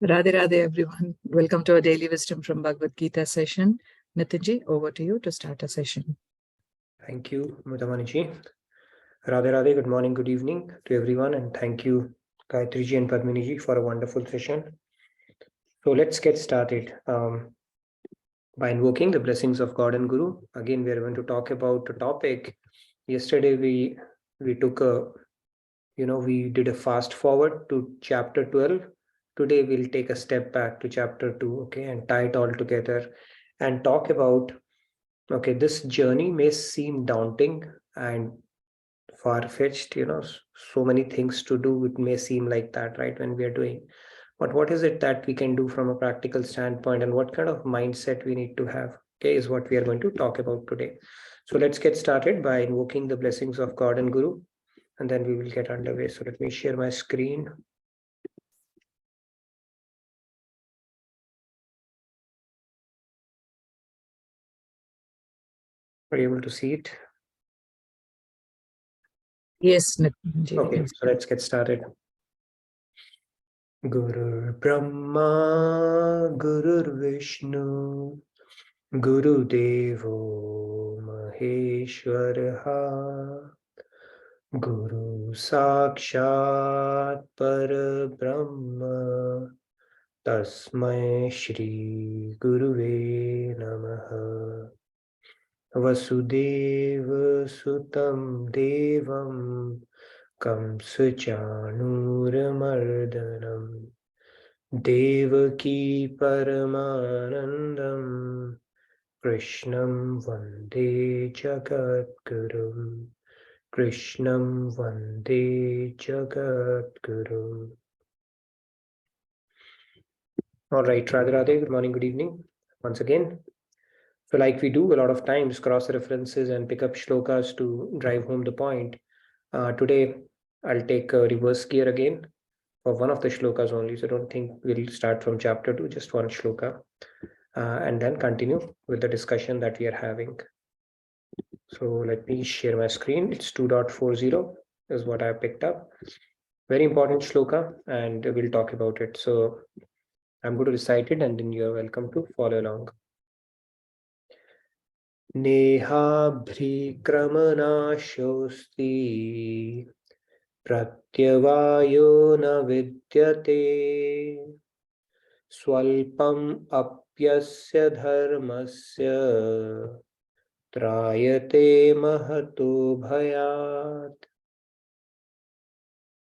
Radhe Radhe everyone. Welcome to our daily wisdom from Bhagavad Gita session. Nitinji, over to you to start our session. Thank you, Mudamani-ji. Radhe Radhe, good morning, good evening to everyone, and thank you, Gayatri-ji and Padmini-ji, for a wonderful session. So let's get started by invoking the blessings of God and Guru. Again, we are going to talk about a topic. Yesterday, we took we did a fast forward to chapter 12. Today, we'll take a step back to chapter 2, okay, and tie it all together and talk about, okay, this journey may seem daunting and far-fetched, so many things to do. It may seem like that, right, when we are doing. But what is it that we can do from a practical standpoint, and what kind of mindset we need to have, okay, is what we are going to talk about today. So let's get started by invoking the blessings of God and Guru, and then we will get underway. So let me share my screen. Are you able to see it? Yes, Nitinji. Okay, so let's get started. Gurur Brahma, Gurur Vishnu, Guru Devo Maheshwaraha, Guru Sakshat Parabrahma, Tasmai Shri Guruve Namaha. Vasudeva Sutam Devam Kamsa Chanuramardanam Devaki Paramanandam Krishnam Vande Jagadgurum. Krishnam Vande Jagadgurum. All right, Radhe Radhe, good morning, good evening once again. So like we do a lot of times, cross references and pick up shlokas to drive home the point. Today, I'll take a reverse gear again for one of the shlokas only. So don't think we'll start from chapter 2, just one shloka, and then continue with the discussion that we are having. So let me share my screen. It's 2.40 is what I picked up. Very important shloka, and we'll talk about it. So I'm going to recite it, and then you're welcome to follow along. Nehabhrikramanashosti pratyavayo na vidyate swalpam apyasya dharmasya trayate mahato bhayat.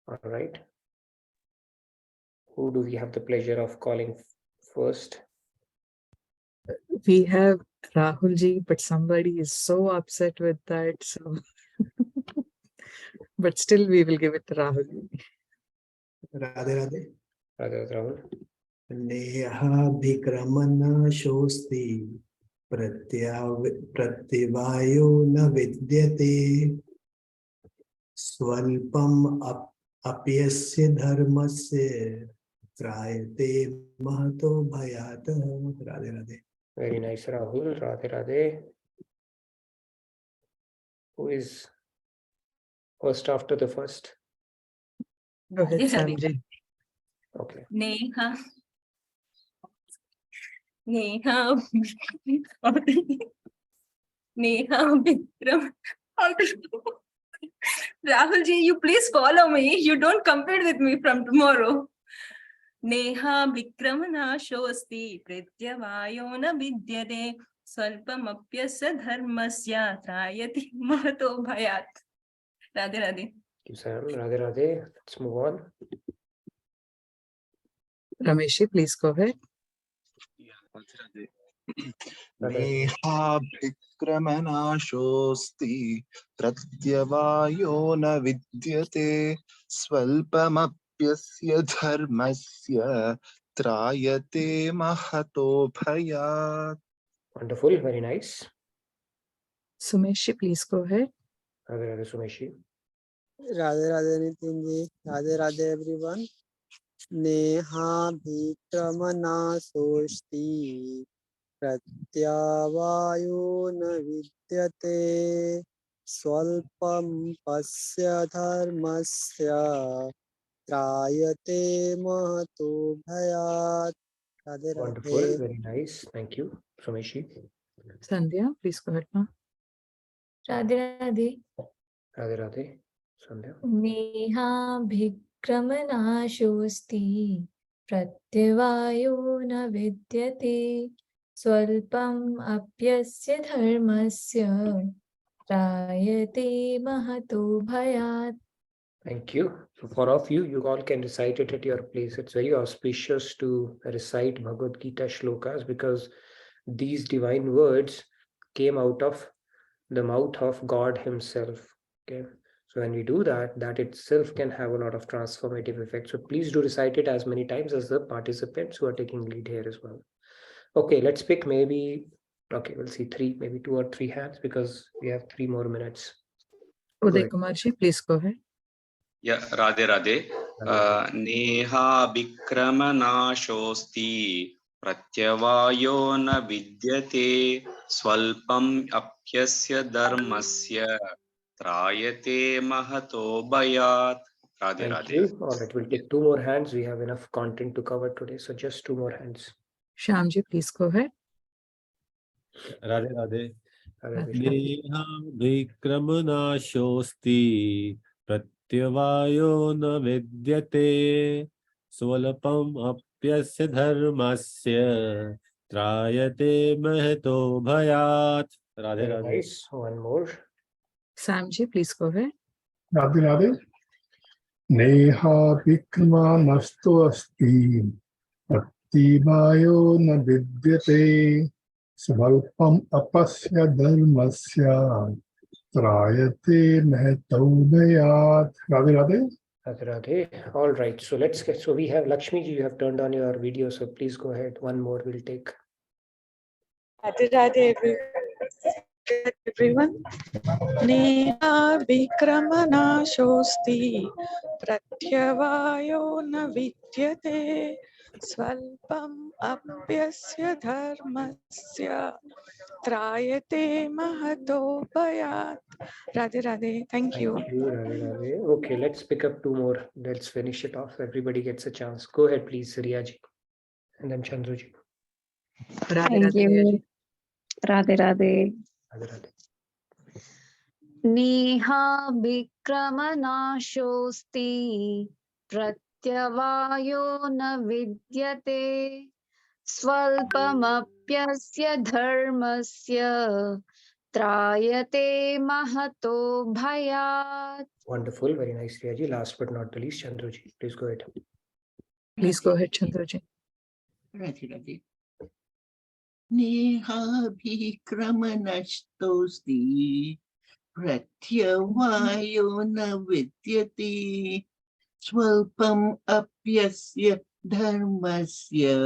All right. Who do we have the pleasure of calling first? We have Rahulji, but somebody is so upset with that. So, but still, we will give it to Rahulji. Radhe Radhe. Radhe Rahul. Neha bhikramana shosti pratyavayo na vidyate swalpam apyasya dharmasya trayate mahato bhayat. Radhe Radhe. Very nice, Rahul. Radhe Radhe. Who is first after the first? Go ahead, Samji. Okay. Neha Vikram. Rahulji, you please follow me. You don't compete with me from tomorrow. Neha Vikramana shosti pratyavayo na vidyate swalpamapyasya dharmasya trayati mahato bhayat. Radhe Radhe. Thank you, Sam. Radhe Radhe. Let's move on. Rameshi, please go ahead. Neha bhikramana-shosti pratyavayo na vidyate swalpamapyasya dharmasya trayate mahato bhayat. Wonderful, very nice. Sumeshi, please go ahead. Radhe Radhe, Sumeshi. Radhe Radhe Nitinji, Radhe Radhe everyone. Neha bhikramana sosti pratyavayo na vidyate swalpam pasya dharmasya त्रायते Mahato भयात्. Radhe Wonderful, Radhe. very nice. Thank you, Sumeshi. Sandhya, please go ahead, ma. Radhe Radhe. Radhe Radhe. Sandhya. नेहाभिक्रमनाशोऽस्ति प्रत्यवायो न विद्यते स्वल्पम् अप्यस्य धर्मस्य त्रायते महतो भयात्. Thank you. So for all of you, you all can recite it at your place. It's very auspicious to recite Bhagavad Gita shlokas because these divine words came out of the mouth of God himself. Okay. So when we do that, that itself can have a lot of transformative effect. So please do recite it as many times as the participants who are taking lead here as well. Okay, let's pick maybe, okay, we'll see maybe 2 or 3 hands because we have 3 more minutes. Uday ahead. Kumarji, please go ahead. Yeah, Radhe Radhe. Neha Vikramanashosti Pratyavayo na vidyate Swalpam apyasya dharmasya Trayate mahato bayat. Radhe Thank Radhe. you. All right, we'll take 2 more hands. We have enough content to cover today. So just 2 more hands. Shyamji, please go ahead. Radhe Radhe. Hare Krishna. Neha vikramanaşosti pratyavayo na vidyate svalapam apyasya dharmasya trayate mahito bhayat. Radhe Very Radhe. nice. One more. Samji, please go ahead. Radhe Radhe. Neha Vikrama Nasto Asti Pratibhayo na Vidyate Svalpam Apasya Dharmasya Trayate Mehetobhayat. Radhe Radhe. Radhe Radhe. All right. So let's get, so we have Lakshmi ji, you have turned on your video. So please go ahead. One more we'll take. Radhe Radhe everyone. Neha Vikramana Shosti Pratyavayo na vidyate Svalpam apyasya dharmasya Trayate mahato bhayat. Radhe Radhe. Thank you. Thank you, Radhe Radhe. Okay, let's pick up 2 more. Let's finish it off. Everybody gets a chance. Go ahead, please, Riya ji. And then Chandru ji. Radhe Thank Radhe, Riya you. ji. Radhe Radhe. Radhe Radhe. Neha Vikramanaşosti Pratyavayo na vidyate Swalpamapyasya dharmasya Trayate mahato bhayat. Wonderful. Very nice, Riya ji. Last but not the least, Chandru ji. Please go ahead. Please go ahead, Chandruji. Radhe Radhe. Neha Vikramanashtosti Pratyavayo na vidyate Swalpam apyasya dharmasya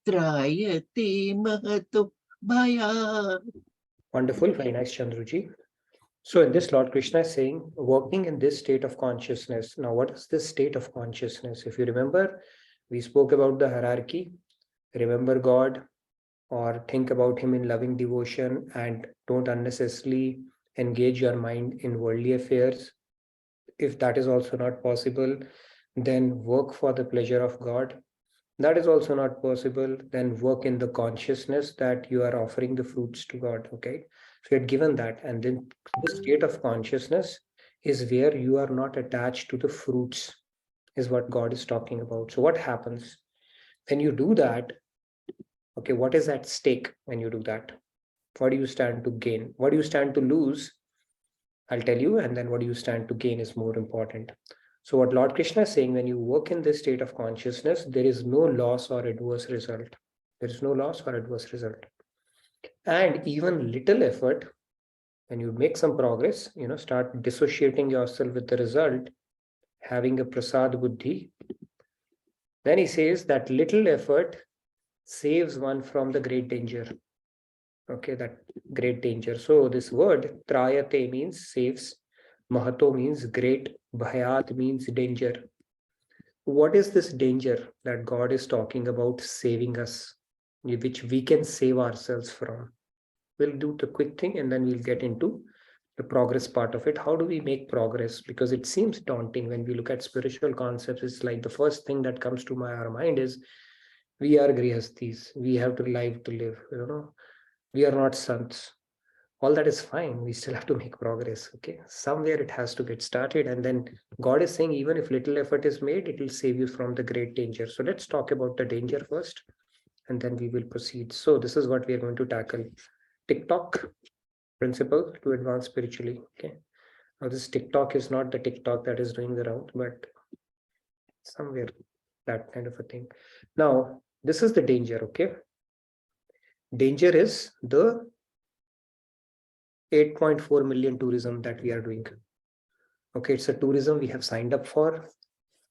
Trayate mahato bhayat. Wonderful. Very nice, Chandru ji. So in this, Lord Krishna is saying, working in this state of consciousness. Now, what is this state of consciousness? If you remember, we spoke about the hierarchy. Remember God or think about him in loving devotion and don't unnecessarily engage your mind in worldly affairs. If that is also not possible, then work for the pleasure of God. That is also not possible, then work in the consciousness that you are offering the fruits to God. Okay, so you had given that, and then the state of consciousness is where you are not attached to the fruits, is what God is talking about. So what happens when you do that? Okay, what is at stake when you do that? What do you stand to gain? What do you stand to lose? I'll tell you, and then what do you stand to gain is more important. So what Lord Krishna is saying, when you work in this state of consciousness, there is no loss or adverse result. There is no loss or adverse result. And even little effort, when you make some progress, start dissociating yourself with the result, having a prasad buddhi. Then he says that little effort saves one from the great danger. Okay, that great danger. So this word trayate means saves, mahato means great, bhayat means danger. What is this danger that God is talking about saving us, which we can save ourselves from? We'll do the quick thing and then we'll get into the progress part of it. How do we make progress? Because it seems daunting when we look at spiritual concepts. It's like the first thing that comes to our mind is we are grihasthis. We have to live to live. We are not sants. All that is fine. We still have to make progress. Okay, somewhere it has to get started, and then God is saying even if little effort is made, it will save you from the great danger. So let's talk about the danger first, and then we will proceed. So this is what we are going to tackle: tik-tok principle to advance spiritually. Okay, now this tik-tok is not the tik-tok that is doing the round, but somewhere that kind of a thing. Now this is the danger. Okay, danger is the 8.4 million tourism that we are doing. Okay, it's a tourism we have signed up for,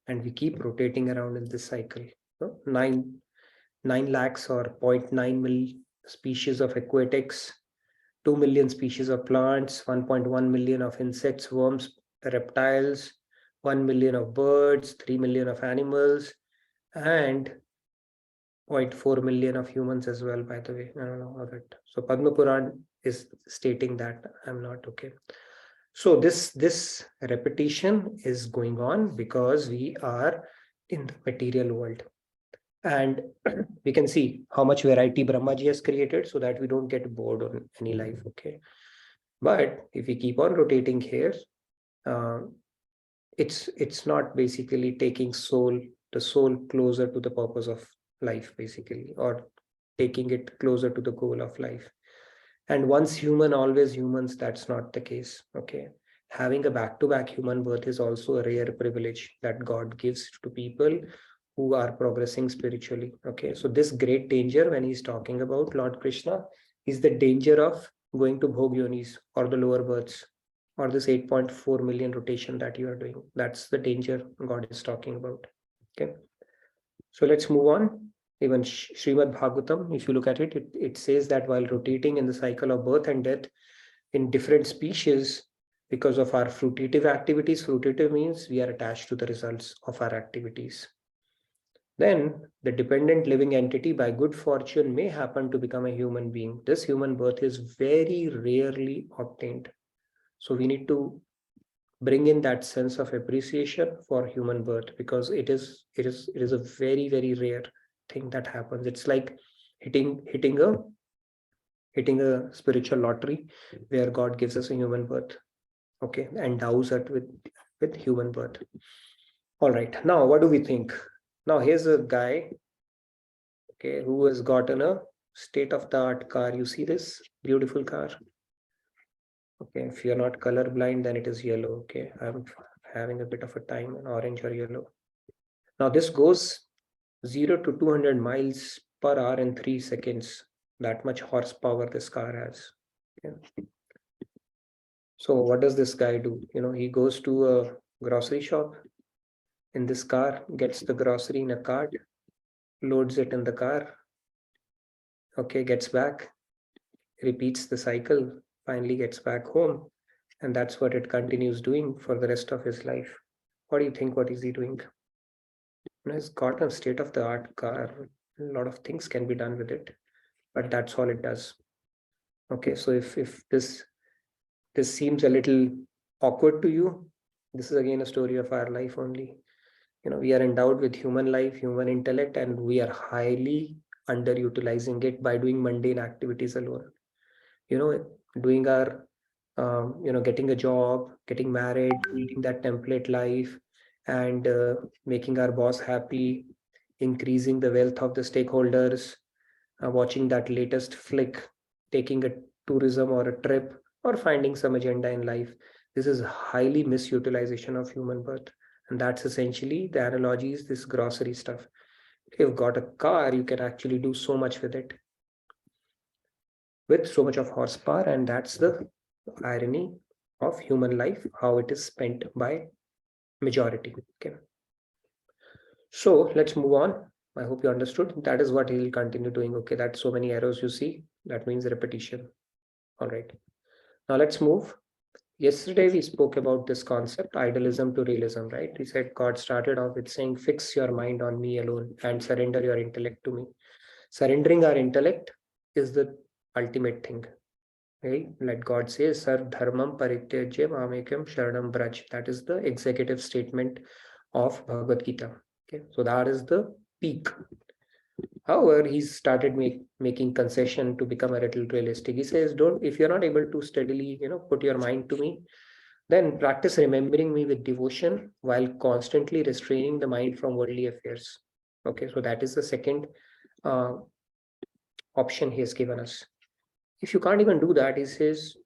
and we keep rotating around in this cycle. 9 lakhs or 0.9 million species of aquatics, 2 million species of plants, 1.1 million of insects, worms, reptiles, 1 million of birds, 3 million of animals, and 0.4 million of humans as well, by the way. I don't know of it. So Padma Puran is stating that. I'm not okay. So this repetition is going on because we are in the material world. And we can see how much variety Brahmaji has created so that we don't get bored on any life. Okay. But if we keep on rotating here, it's not basically taking the soul closer to the purpose of life, basically, or taking it closer to the goal of life. And once human, always humans, that's not the case. Okay. Having a back-to-back human birth is also a rare privilege that God gives to people who are progressing spiritually. Okay. So this great danger, when he's talking about Lord Krishna, is the danger of going to Bhog Yonis or the lower births, or this 8.4 million rotation that you are doing. That's the danger God is talking about. Okay. So let's move on. Even Srimad Bhagavatam, if you look at it, it says that while rotating in the cycle of birth and death in different species, because of our fruitative activities, fruitative means we are attached to the results of our activities. Then the dependent living entity by good fortune may happen to become a human being. This human birth is very rarely obtained. So we need to bring in that sense of appreciation for human birth, because it is a very, very rare thing that happens. It's like hitting a spiritual lottery where God gives us a human birth. Okay, endows it with human birth. All right, now what do we think? Now here's a guy, okay, who has gotten a state-of-the-art car. You see this beautiful car? Okay, if you're not colorblind, then it is yellow. Okay, I'm having a bit of a time in orange or yellow. Now this goes 0 to 200 miles per hour in 3 seconds. That much horsepower this car has. Okay. So what does this guy do? He goes to a grocery shop in this car, gets the grocery in a cart, loads it in the car, okay, gets back, repeats the cycle, finally gets back home, and that's what it continues doing for the rest of his life. What do you think? What is he doing? He's got a state-of-the-art car. A lot of things can be done with it, but that's all it does. Okay, so if this seems a little awkward to you, this is again a story of our life only. We are endowed with human life, human intellect, and we are highly underutilizing it by doing mundane activities alone. Doing our getting a job, getting married, leading that template life, and making our boss happy, increasing the wealth of the stakeholders, watching that latest flick, taking a tourism or a trip, or finding some agenda in life. This is highly misutilization of human birth. And that's essentially the analogy is this grocery stuff. If you've got a car, you can actually do so much with it, with so much of horsepower, and that's the irony of human life, how it is spent by majority. Okay. So let's move on. I hope you understood. That is what he will continue doing. Okay, that's so many arrows you see. That means repetition. All right. Now let's move. Yesterday we spoke about this concept, idealism to realism, right? He said God started off with saying, fix your mind on me alone and surrender your intellect to me. Surrendering our intellect is the ultimate thing. Right? Like God says, Sarv Dharmam Parityajya Mamekam Sharanam Braj. That is the executive statement of Bhagavad Gita. Okay, so that is the peak. However, he started making concession to become a little realistic. He says, don't, if you're not able to steadily, put your mind to me, then practice remembering me with devotion while constantly restraining the mind from worldly affairs. Okay, so that is the second option he has given us. If you can't even do that, he says,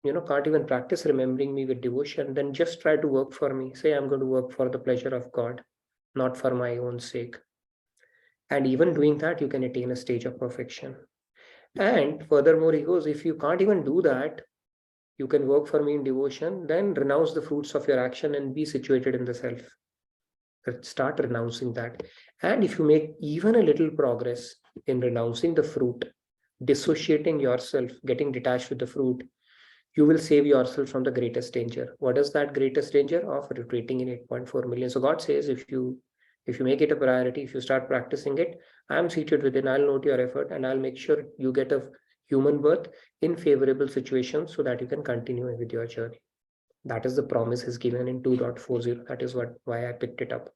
can't even practice remembering me with devotion, then just try to work for me. Say, I'm going to work for the pleasure of God, not for my own sake. And even doing that, you can attain a stage of perfection. And furthermore, he goes, if you can't even do that, you can work for me in devotion, then renounce the fruits of your action and be situated in the self. Start renouncing that. And if you make even a little progress in renouncing the fruit, dissociating yourself, getting detached with the fruit, you will save yourself from the greatest danger. What is that greatest danger? Of retreating in 8.4 million. So God says, if you make it a priority, if you start practicing it, I'm seated within, I'll note your effort and I'll make sure you get a human birth in favorable situations so that you can continue with your journey. That is the promise is given in 2.40. That is why I picked it up.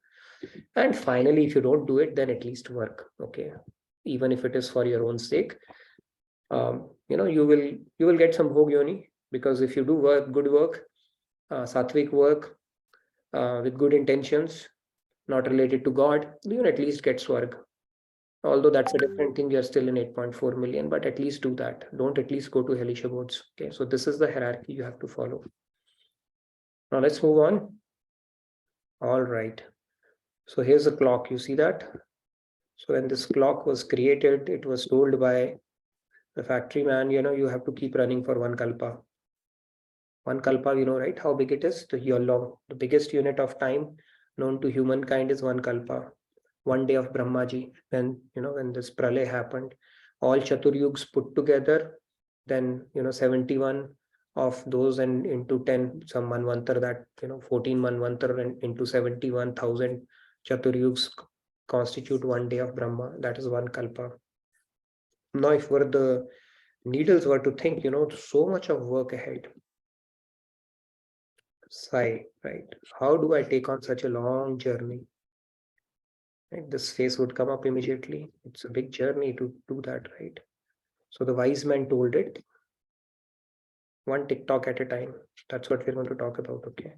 And finally, if you don't do it, then at least work. Okay, even if it is for your own sake, you will get some bhog yoni, because if you do good work, sattvic work, with good intentions, not related to God, you will at least get swarg. Although that's a different thing, you're still in 8.4 million, but at least do that. Don't at least go to hellish abodes. Okay, so this is the hierarchy you have to follow. Now let's move on. All right. So here's the clock. You see that? So when this clock was created, it was told by the factory man, you have to keep running for one kalpa. One kalpa, right? How big it is? The biggest unit of time known to humankind is one kalpa. One day of Brahmaji, when this pralay happened, all Chaturyugs put together, then 71 of those and into 10 some manvantar, that 14 manvantar and into 71,000 Chaturyugs constitute one day of Brahma. That is one kalpa. Now, if the needles were to think, so much of work ahead. Sigh, right? How do I take on such a long journey? Right? This face would come up immediately. It's a big journey to do that, right? So the wise man told it, one tik-tok at a time. That's what we're going to talk about, okay?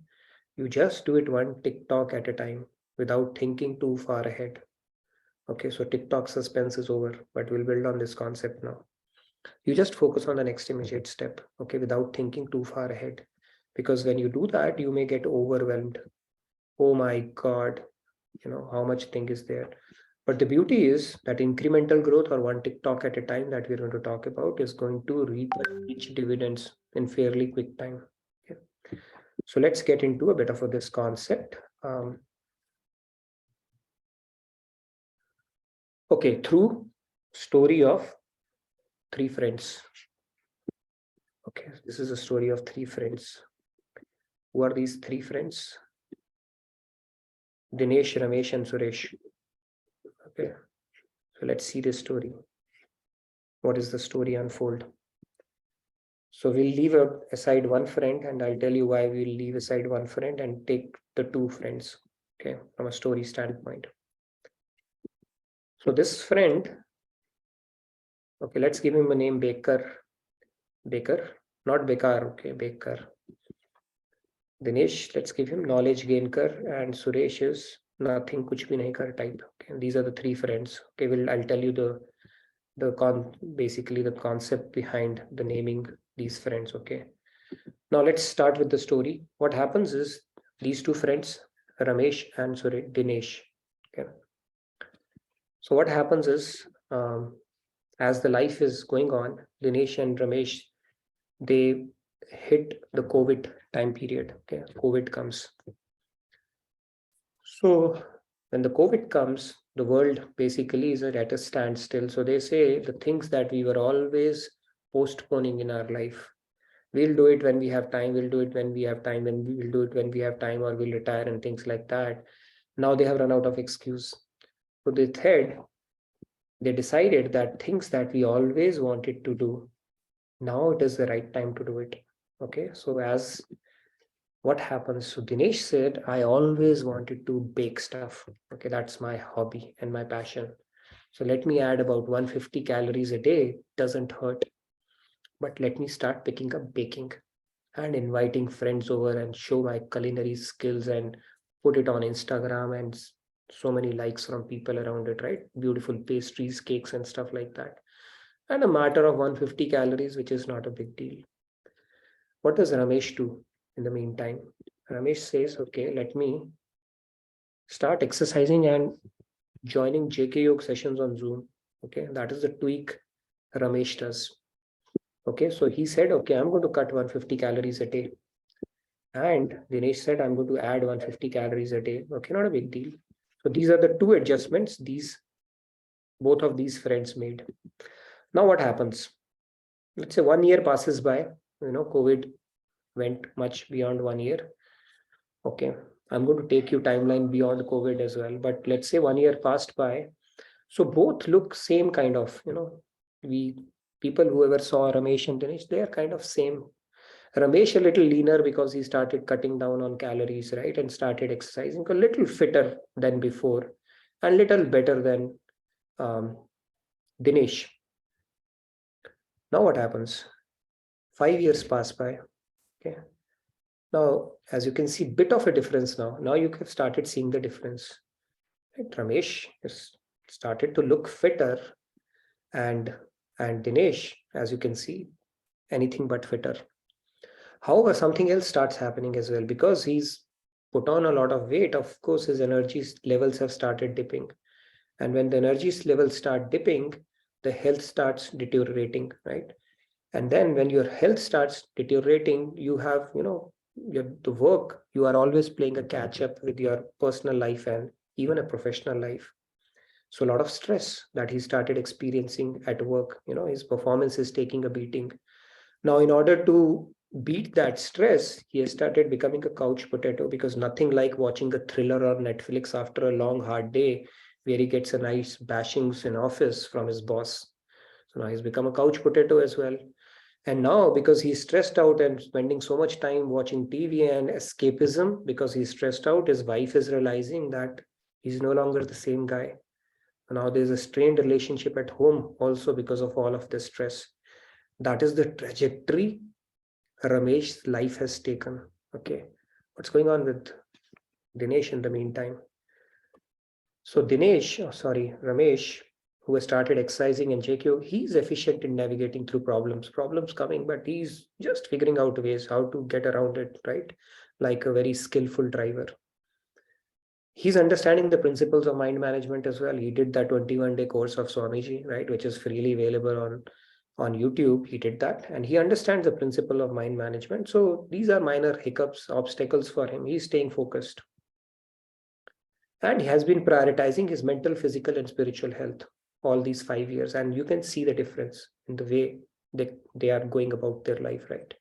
You just do it one tik-tok at a time without thinking too far ahead. Okay, so tik-tok suspense is over, but we'll build on this concept now. You just focus on the next immediate step, okay, without thinking too far ahead. Because when you do that, you may get overwhelmed. Oh my God, how much thing is there? But the beauty is that incremental growth, or one tik-tok at a time, that we're going to talk about, is going to reap rich dividends in fairly quick time. Okay. So let's get into a bit of this concept. Okay, through story of three friends. Okay, this is a story of three friends. Who are these three friends? Dinesh, Ramesh, and Suresh. Okay, so let's see this story. What is the story unfold? So we'll leave aside one friend, and I'll tell you why we'll leave aside one friend and take the two friends, okay, from a story standpoint. So this friend, okay, let's give him a name, Baker, not Bekar, okay, Baker. Dinesh, let's give him knowledge gainker, and Suresh is nothing, kuch bhi nahi kar type. Okay, these are the three friends. Okay, I'll tell you basically the concept behind the naming these friends. Okay, now let's start with the story. What happens is these two friends, Ramesh and Dinesh. Okay, so what happens is, as the life is going on, Dinesh and Ramesh, they hit the COVID time period. Okay, COVID comes. So when the COVID comes, the world basically is at a standstill. So they say the things that we were always postponing in our life, we'll do it when we have time, we'll do it when we have time, and we'll do it when we have time, or we'll retire and things like that. Now they have run out of excuse. So they decided that things that we always wanted to do, Now it is the right time to do it. Okay, so as what happens? So Dinesh said, I always wanted to bake stuff. Okay, that's my hobby and my passion. So let me add about 150 calories a day. Doesn't hurt. But let me start picking up baking and inviting friends over and show my culinary skills and put it on Instagram and so many likes from people around it, right? Beautiful pastries, cakes, and stuff like that. And a matter of 150 calories, which is not a big deal. What does Ramesh do in the meantime? Ramesh says, okay, let me start exercising and joining JK Yoga sessions on Zoom. Okay, that is the tweak Ramesh does. Okay, so he said, okay, I'm going to cut 150 calories a day. And Dinesh said, I'm going to add 150 calories a day. Okay, not a big deal. So these are the two adjustments both of these friends made. Now what happens? Let's say 1 year passes by, COVID went much beyond 1 year. Okay, I'm going to take you timeline beyond COVID as well. But let's say 1 year passed by. So both look same kind of, people whoever saw Ramesh and Dinesh, they are kind of same. Ramesh a little leaner because he started cutting down on calories, right? And started exercising, a little fitter than before and little better than Dinesh. Now what happens? 5 years pass by. Okay. Now, as you can see, bit of a difference now. Now you have started seeing the difference. Right? Ramesh has started to look fitter and Dinesh, as you can see, anything but fitter. However, something else starts happening as well because he's put on a lot of weight. Of course, his energy levels have started dipping. And when the energy levels start dipping, the health starts deteriorating, right? And then when your health starts deteriorating, you have, the work, you are always playing a catch up with your personal life and even a professional life. So a lot of stress that he started experiencing at work, his performance is taking a beating. Now, in order to beat that stress, he has started becoming a couch potato because nothing like watching a thriller or Netflix after a long, hard day where he gets a nice bashings in office from his boss. So now he's become a couch potato as well. And now, because he's stressed out and spending so much time watching TV and escapism, because he's stressed out, his wife is realizing that he's no longer the same guy. Now there's a strained relationship at home also because of all of this stress. That is the trajectory Ramesh's life has taken. Okay, what's going on with Dinesh in the meantime? So Ramesh, who has started exercising in JQ, he's efficient in navigating through problems coming, but he's just figuring out ways how to get around it, right? Like a very skillful driver. He's understanding the principles of mind management as well. He did that 21-day course of Swamiji, right, which is freely available on YouTube. He did that and he understands the principle of mind management. So these are minor hiccups, obstacles for him. He's staying focused. And he has been prioritizing his mental, physical, and spiritual health all these 5 years. And you can see the difference in the way they are going about their life, right?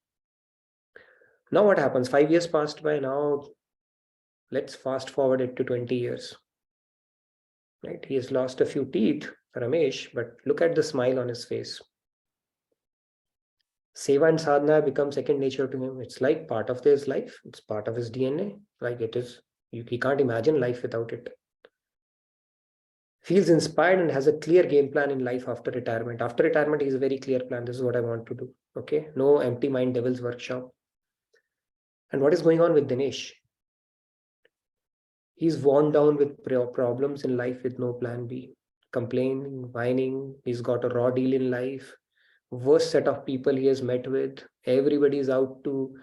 Now what happens? 5 years passed by. Now let's fast forward it to 20 years. Right? He has lost a few teeth, Ramesh, but look at the smile on his face. Seva and sadhana become second nature to him. It's like part of his life. It's part of his DNA. Like it is, he can't imagine life without it. Feels inspired and has a clear game plan in life after retirement. After retirement, he has a very clear plan. This is what I want to do. Okay. No empty mind devil's workshop. And what is going on with Dinesh? He's worn down with problems in life with no plan B. Complaining, whining. He's got a raw deal in life. Worst set of people he has met with. Everybody is out to,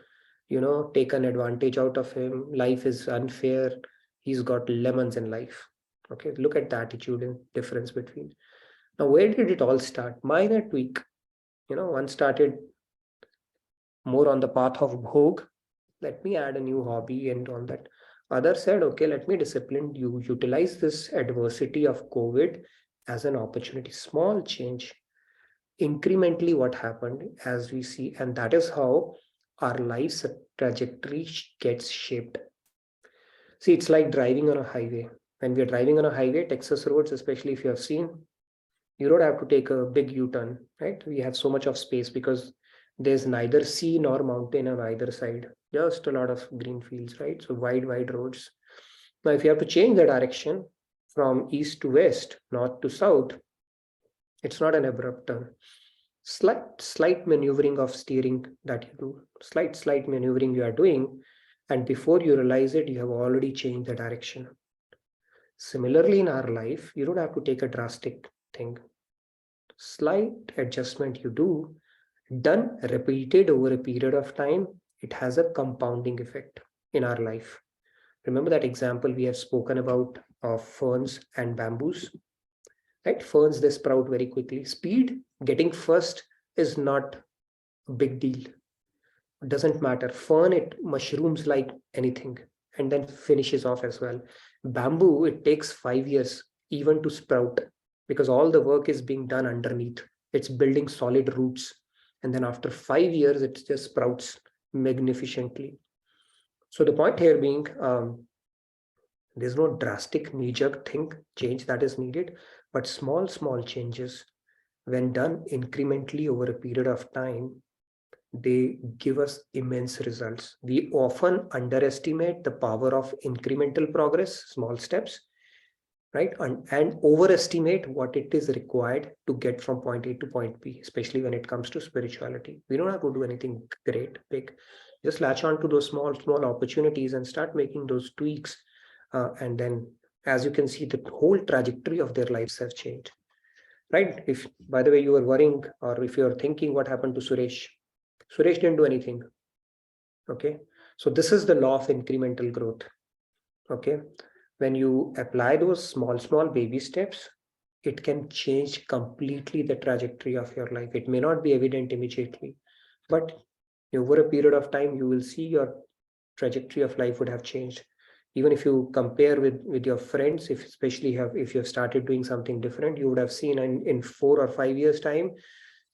take an advantage out of him. Life is unfair. He's got lemons in life. Okay, look at the attitude and difference between. Now, where did it all start? Minor tweak. One started more on the path of bhog. Let me add a new hobby and all that. Other said, okay, let me discipline you. Utilize this adversity of COVID as an opportunity. Small change. Incrementally what happened as we see, and that is how our life's trajectory gets shaped. See, it's like driving on a highway. When we are driving on a highway, Texas roads, especially if you have seen, you don't have to take a big U-turn, right? We have so much of space because There's neither sea nor mountain on either side, just a lot of green fields, right? So wide roads. Now, if you have to change the direction from east to west, north to south, it's not an abrupt turn. Slight maneuvering of steering that you do, slight maneuvering you are doing, and before you realize it, you have already changed the direction. Similarly, in our life, you don't have to take a drastic thing. Slight adjustment you do, done, repeated over a period of time, it has a compounding effect in our life. Remember that example we have spoken about of ferns and bamboos, right? Ferns, they sprout very quickly. Speed, getting first is not a big deal. It doesn't matter. Fern, it mushrooms like anything and then finishes off as well. Bamboo, it takes 5 years even to sprout because all the work is being done underneath. It's building solid roots. And then after 5 years, it just sprouts magnificently. So the point here being, there's no drastic knee-jerk change that is needed, but small changes, when done incrementally over a period of time, they give us immense results. We often underestimate the power of incremental progress, small steps, right? And overestimate what it is required to get from point A to point B, especially when it comes to spirituality. We don't have to do anything great, big. Just latch on to those small opportunities and start making those tweaks. And then, as you can see, the whole trajectory of their lives have changed, right? If, by the way, you were worrying, or if you're thinking what happened to Suresh didn't do anything. Okay. So this is the law of incremental growth. Okay. When you apply those small baby steps, it can change completely the trajectory of your life. It may not be evident immediately, but over a period of time, you will see your trajectory of life would have changed. Even if you compare with your friends, if you have started doing something different, you would have seen in 4 or 5 years time,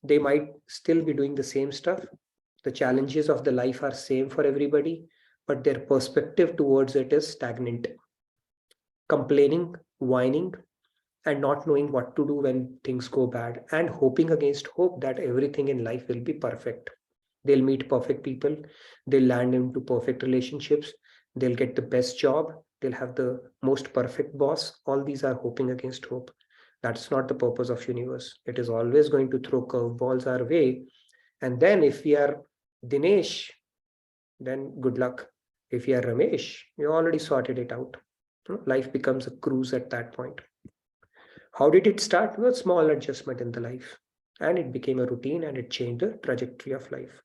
they might still be doing the same stuff. The challenges of the life are same for everybody, but their perspective towards it is stagnant. Complaining, whining, and not knowing what to do when things go bad, and hoping against hope that everything in life will be perfect. They'll meet perfect people, they'll land into perfect relationships, they'll get the best job, they'll have the most perfect boss. All these are hoping against hope. That's not the purpose of universe. It is always going to throw curveballs our way. And then if we are Dinesh, then good luck. If you are Ramesh, you already sorted it out. Life becomes a cruise at that point. How did it start? With a small adjustment in the life, and it became a routine, and it changed the trajectory of life.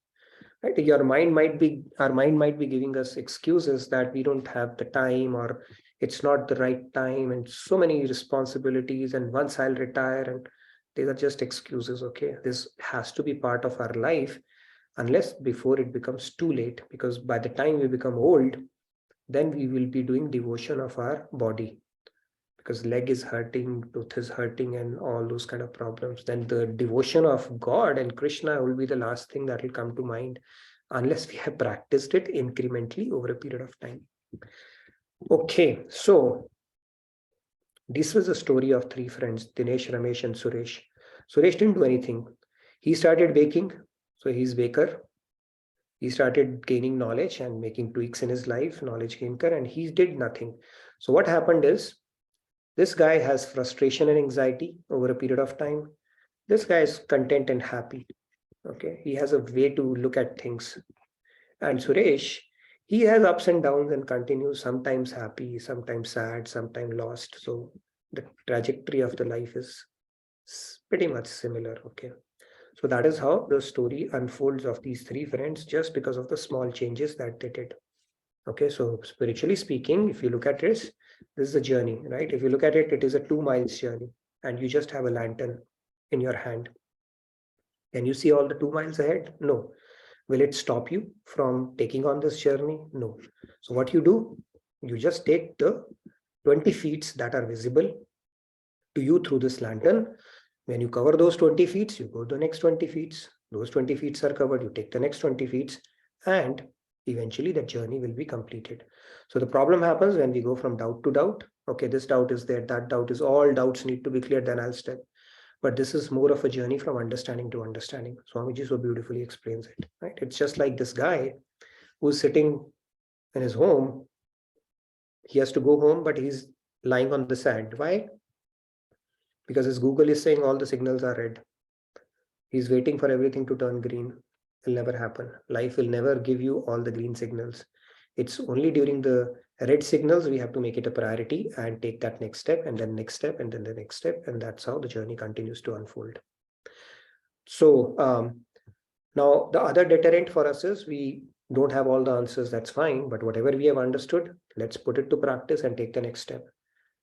Right? Our mind might be giving us excuses that we don't have the time, or it's not the right time, and so many responsibilities, and once I'll retire, and these are just excuses. Okay, this has to be part of our life, unless before it becomes too late, because by the time we become old, then we will be doing devotion of our body, because leg is hurting, tooth is hurting, and all those kind of problems. Then the devotion of God and Krishna will be the last thing that will come to mind, unless we have practiced it incrementally over a period of time. Okay, so this was a story of 3 friends, Dinesh, Ramesh, and Suresh. Suresh didn't do anything. He started baking, so he's baker. He started gaining knowledge and making tweaks in his life, knowledge gainer, and he did nothing. So what happened is, this guy has frustration and anxiety over a period of time. This guy is content and happy. Okay, he has a way to look at things. And Suresh, he has ups and downs and continues, sometimes happy, sometimes sad, sometimes lost. So the trajectory of the life is pretty much similar. Okay. So that is how the story unfolds of these 3 friends, just because of the small changes that they did. Okay, so spiritually speaking, if you look at this is a journey, right? If you look at it, it is a 2 miles journey, and you just have a lantern in your hand. Can you see all the 2 miles ahead? No. Will it stop you from taking on this journey? No. So what you do, you just take the 20 feet that are visible to you through this lantern. When you cover those 20 feet, you go to the next 20 feet. Those 20 feet are covered, you take the next 20 feet, and eventually the journey will be completed. So the problem happens when we go from doubt to doubt. Okay, this doubt is there, that doubt is, all doubts need to be cleared, then I'll step. but this is more of a journey from understanding to understanding. Swamiji so beautifully explains it, right? It's just like this guy who's sitting in his home. He has to go home, but he's lying on the sand. Why? Because his Google is saying all the signals are red. He's waiting for everything to turn green. It'll never happen. Life will never give you all the green signals. It's only during the red signals we have to make it a priority and take that next step, and then next step, and then the next step, and that's how the journey continues to unfold. So now the other deterrent for us is we don't have all the answers. That's fine, but whatever we have understood, let's put it to practice and take the next step.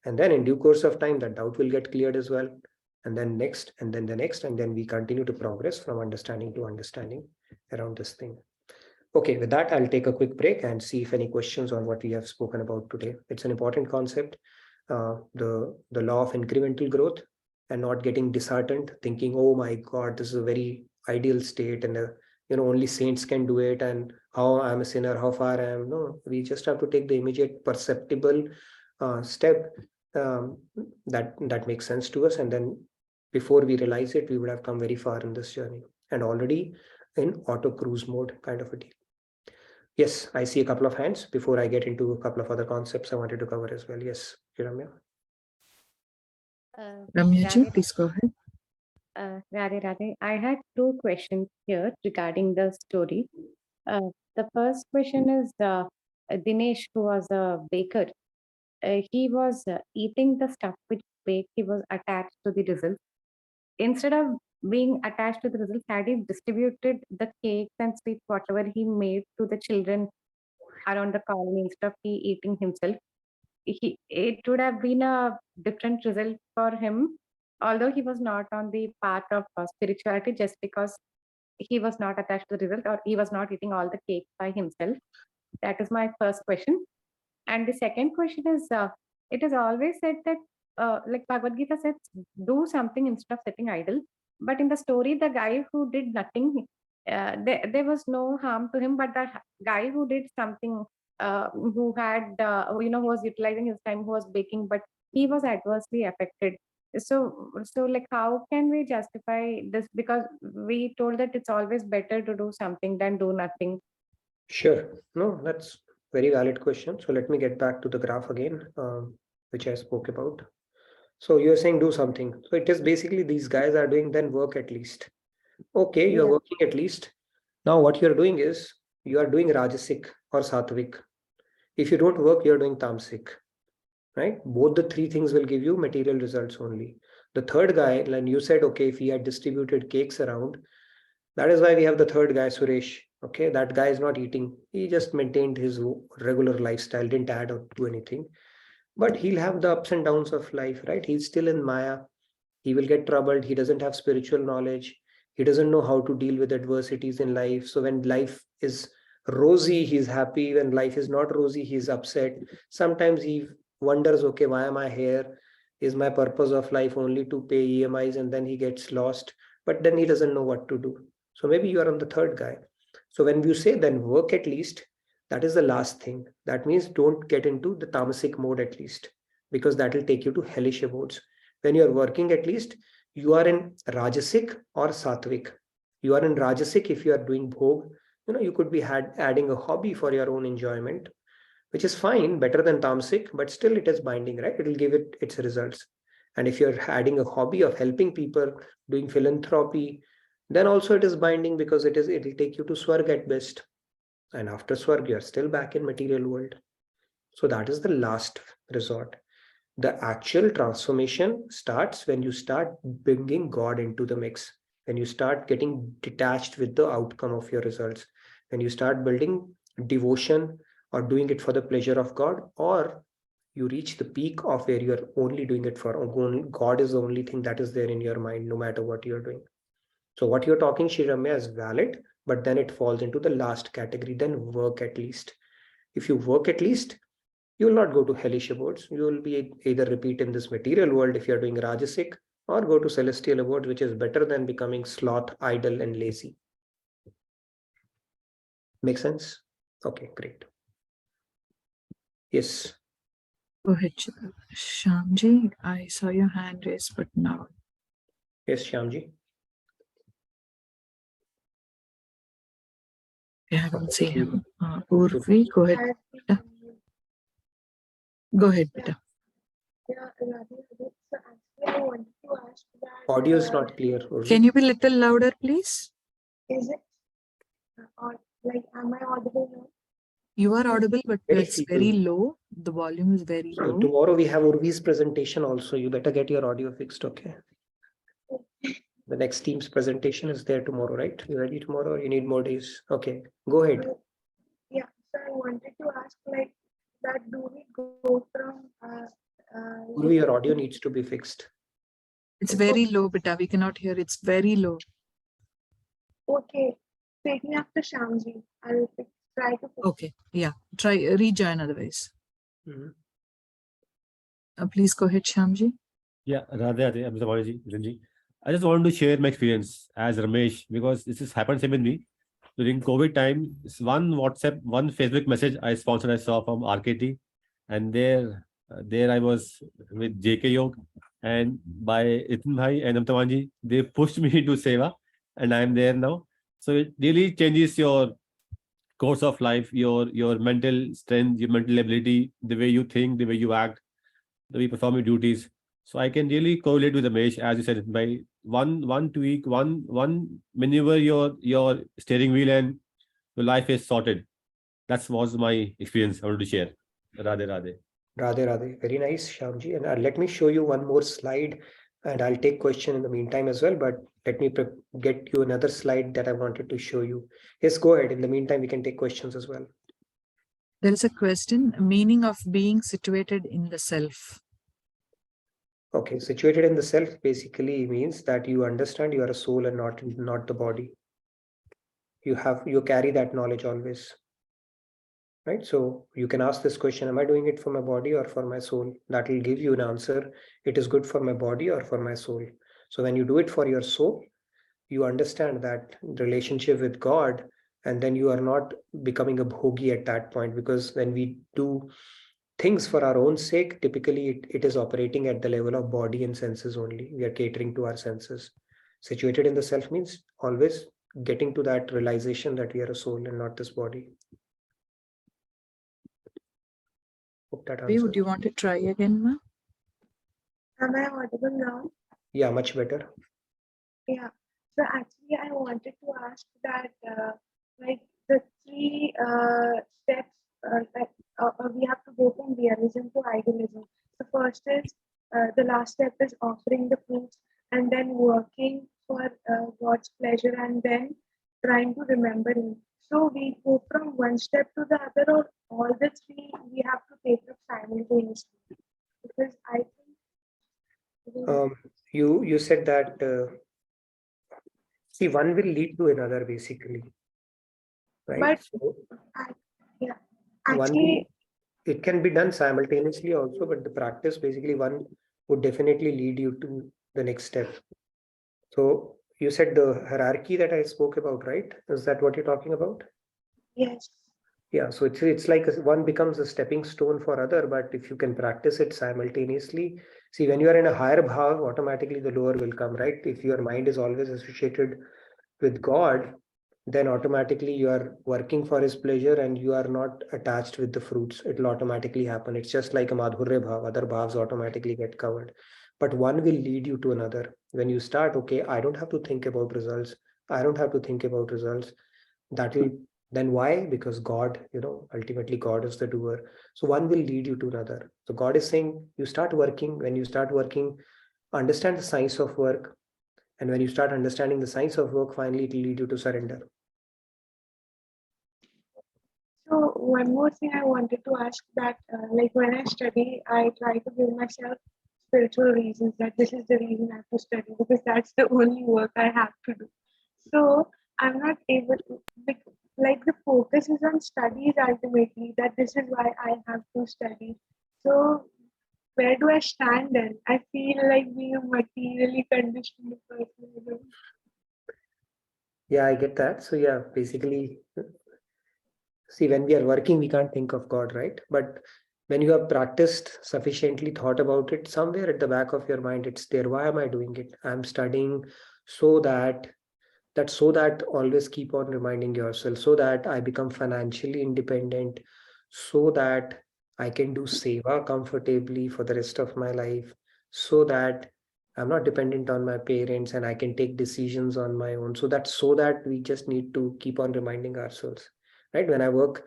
And then in due course of time, that doubt will get cleared as well. And then next, and then the next, and then we continue to progress from understanding to understanding around this thing. Okay, with that, I'll take a quick break and see if any questions on what we have spoken about today. It's an important concept, the law of incremental growth, and not getting disheartened, thinking, oh my God, this is a very ideal state, and only saints can do it, and how I'm a sinner, how far I am. No, we just have to take the immediate perceptible step that makes sense to us, and then before we realize it, we would have come very far in this journey and already in auto cruise mode kind of a deal. Yes, I see a couple of hands before I get into a couple of other concepts I wanted to cover as well. Yes, Ramya. Ramya, please go ahead. Radhe, Radhe. I had two questions here regarding the story. The first question is Dinesh, who was a baker. He was eating the stuff which baked. He was attached to the result. Instead of being attached to the result, had he distributed the cakes and sweets, whatever he made to the children around the colony, instead of he eating himself, it would have been a different result for him, although he was not on the path of spirituality, just because he was not attached to the result, or he was not eating all the cake by himself. That is my first question. And the second question is, it is always said that, like Bhagavad Gita says, do something instead of sitting idle. But in the story, the guy who did nothing, there was no harm to him, but the guy who did something, who had, who was utilizing his time, who was baking, but he was adversely affected. So like, how can we justify this? Because we told that it's always better to do something than do nothing. Sure. No, that's very valid question. So let me get back to the graph again, which I spoke about. So you're saying do something. So it is basically these guys are doing, then work at least. Okay, you're working at least. Now what you're doing is you are doing Rajasic or Sattvic. If you don't work, you're doing Tamasic, right? Both the three things will give you material results only. The third guy, like you said, okay, if he had distributed cakes around, that is why we have the third guy, Suresh. Okay, that guy is not eating. He just maintained his regular lifestyle, didn't add or do anything. But he'll have the ups and downs of life, right? He's still in Maya. He will get troubled. He doesn't have spiritual knowledge. He doesn't know how to deal with adversities in life. So when life is rosy, he's happy. When life is not rosy, he's upset. Sometimes he wonders, okay, why am I here? Is my purpose of life only to pay EMIs? And then he gets lost. But then he doesn't know what to do. So maybe you are on the third guy. So when you say then work at least, that is the last thing. That means don't get into the tamasic mode at least, because that will take you to hellish abodes. When you are working at least, you are in Rajasic or Sattvic. You are in Rajasic if you are doing bhog. You could be adding a hobby for your own enjoyment, which is fine, better than Tamasic, but still it is binding, right? It will give it its results. And if you're adding a hobby of helping people, doing philanthropy, then also it is binding, because it will take you to Swarg at best. And after Swarg, you're still back in material world. So that is the last resort. The actual transformation starts when you start bringing God into the mix, when you start getting detached with the outcome of your results, when you start building devotion or doing it for the pleasure of God, or you reach the peak of where you're only doing it for God is the only thing that is there in your mind, no matter what you're doing. So what you're talking, Shiramya, is valid, but then it falls into the last category. Then work at least. If you work at least, you will not go to hellish abodes. You will be either repeat in this material world if you're doing Rajasic, or go to celestial abodes, which is better than becoming sloth, idle, and lazy. Make sense? Okay, great. Yes. Go ahead, Shyamji. I saw your hand raised, but now Yes, Shyamji. I don't see him. Urvi, go ahead. Go ahead, Beta. Audio is not clear. Urvi. Can you be a little louder, please? Is it like, am I audible now? You are audible, but Very it's feeble. very low. The volume is very low. Tomorrow we have Urvi's presentation also. You better get your audio fixed, okay? The next team's presentation is there tomorrow, right? You ready tomorrow or you need more days? Okay, go ahead. Yeah, so I wanted to ask, like, that do we go from Urvi, your audio needs to be fixed. It's very low, Beta. We cannot hear. It's very low. okay, take me after Shyamji. I'll try to fix. Okay, yeah. Try rejoin otherwise. Mhm. Please go ahead, Shyamji. Yeah, Radhe, I'm Samarji, Ranji. I just wanted to share my experience as Ramesh because this has happened same with me. During COVID time, one WhatsApp, one Facebook message I saw from RKT, and there I was with JK Yog and by Itin Bhai and Amtamanji. They pushed me to Seva, and I am there now. So it really changes your course of life, your mental strength, your mental ability, the way you think, the way you act, the way you perform your duties. So I can really correlate with Ramesh, as you said, by one tweak, one maneuver your steering wheel and your life is sorted. That was my experience I wanted to share. Radhe Radhe. Radhe Radhe. Very nice, Shyamji. And let me show you one more slide and I'll take question in the meantime as well. But let me get you another slide that I wanted to show you. Yes, go ahead. In the meantime, we can take questions as well. There is a question, meaning of being situated in the self. Okay, situated in the self basically means that you understand you are a soul and not the body. You carry that knowledge always. Right? So you can ask this question, am I doing it for my body or for my soul? That will give you an answer. It is good for my body or for my soul. So when you do it for your soul, you understand that relationship with God, and then you are not becoming a bhogi at that point, because when we do things for our own sake, typically it is operating at the level of body and senses only. We are catering to our senses. Situated in the self means always getting to that realization that we are a soul and not this body. Hope that answers. Would you want to try again, ma? Am I audible now? Yeah, much better. Yeah. So actually, I wanted to ask that, like, the three steps that we have to go from realism to idealism. The first is the last step is offering the fruits, and then working for God's pleasure, and then trying to remember Him. So we go from one step to the other, or all the three we have to take up simultaneously. Because I think You said that see, one will lead to another basically, right? But So yeah, one actually, it can be done simultaneously also, but the practice basically one would definitely lead you to the next step. So you said the hierarchy that I spoke about, right? Is that what you're talking about? yes. Yeah, so it's like one becomes a stepping stone for other, but if you can practice it simultaneously, see, when you are in a higher bhav, automatically the lower will come, right? If your mind is always associated with God, then automatically you are working for his pleasure and you are not attached with the fruits. It will automatically happen. It's just like a madhurya bhav, other bhavs automatically get covered. But one will lead you to another. When you start, okay, I don't have to think about results. I don't have to think about results. That will then why? Because God, ultimately God is the doer. So one will lead you to another. So God is saying, you start working. When you start working, understand the science of work. And when you start understanding the science of work, finally it will lead you to surrender. So one more thing I wanted to ask that, like when I study, I try to give myself spiritual reasons that this is the reason I have to study because that's the only work I have to do. So I'm not able to, like the focus is on studies ultimately, that this is why I have to study. So where do I stand then? I feel like being a materially conditioned person. Yeah, I get that. So yeah, basically, see, when we are working, we can't think of God, right? But when you have practiced sufficiently, thought about it, somewhere at the back of your mind, it's there. Why am I doing it? I'm studying so that always keep on reminding yourself, so that I become financially independent, so that I can do seva comfortably for the rest of my life, so that I'm not dependent on my parents and I can take decisions on my own. So that we just need to keep on reminding ourselves, right? When I work,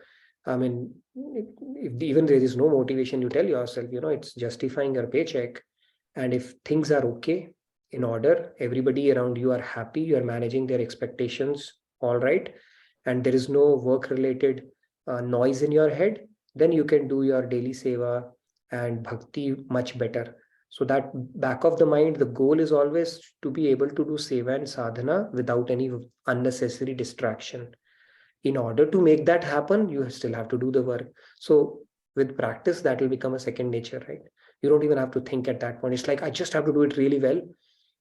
I mean, if even there is no motivation, you tell yourself, it's justifying your paycheck. And if things are okay, in order, everybody around you are happy, you are managing their expectations all right, and there is no work related noise in your head, then you can do your daily seva and bhakti much better. So that back of the mind, the goal is always to be able to do seva and sadhana without any unnecessary distraction. In order to make that happen, you still have to do the work. So with practice, that will become a second nature, right? You don't even have to think at that point. It's like, I just have to do it really well,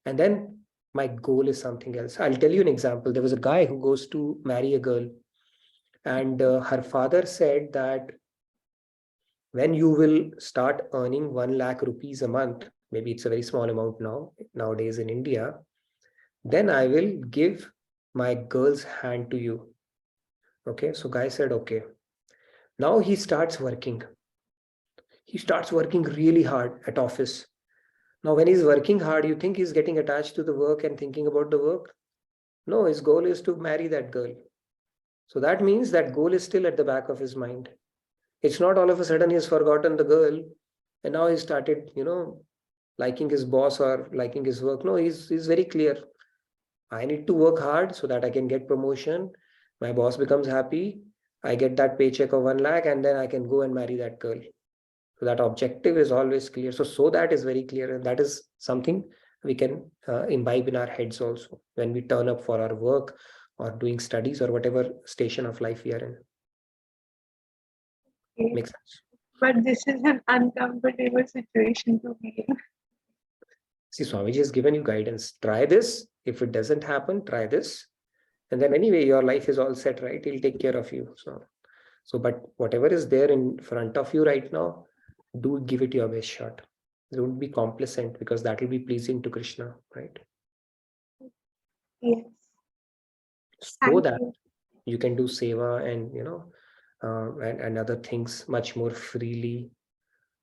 and then my goal is something else. I'll tell you an example. There was a guy who goes to marry a girl, and her father said that when you will start earning 1 lakh rupees a month, maybe it's a very small amount nowadays in India, then I will give my girl's hand to you. Okay, so guy said, okay. Now he starts working. He starts working really hard at office. Now, when he's working hard, you think he's getting attached to the work and thinking about the work? No, his goal is to marry that girl. So that means that goal is still at the back of his mind. It's not all of a sudden he's forgotten the girl and now he started, liking his boss or liking his work. No, he's very clear. I need to work hard so that I can get promotion. My boss becomes happy. I get that paycheck of 1 lakh and then I can go and marry that girl. So that objective is always clear. So that is very clear. And that is something we can imbibe in our heads also when we turn up for our work or doing studies or whatever station of life we are in. Okay. Makes sense? But this is an uncomfortable situation to be in. See, Swamiji has given you guidance. Try this. If it doesn't happen, try this. And then anyway, your life is all set, right? He'll take care of you. But whatever is there in front of you right now, do give it your best shot. Don't be complacent, because that will be pleasing to Krishna, right? Yes. So Thank that you. you can do seva and and other things much more freely.